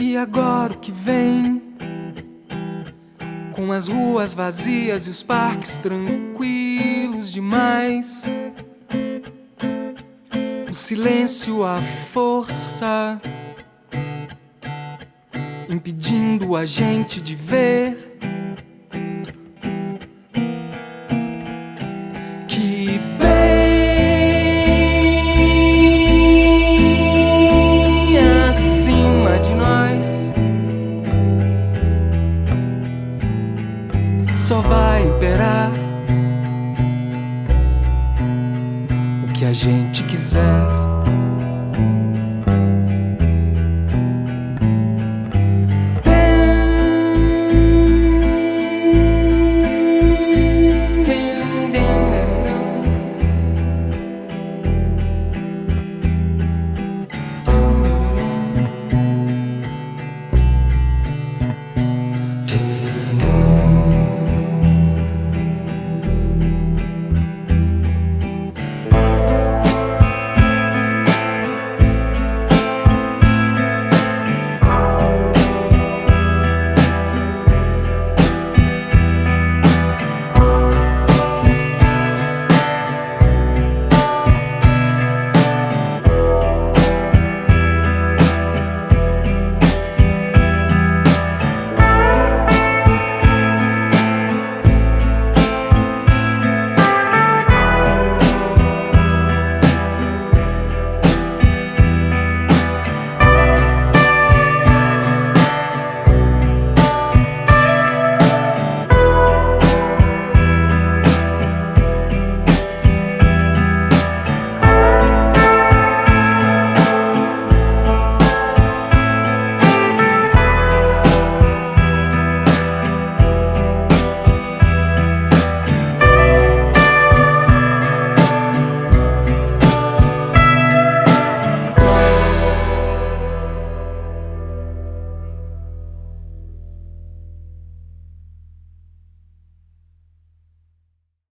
E agora o que vem? Com as ruas vazias e os parques tranquilos demais, o silêncio à força, impedindo a gente de ver que bem acima de nós só vai imperar o que a gente quiser.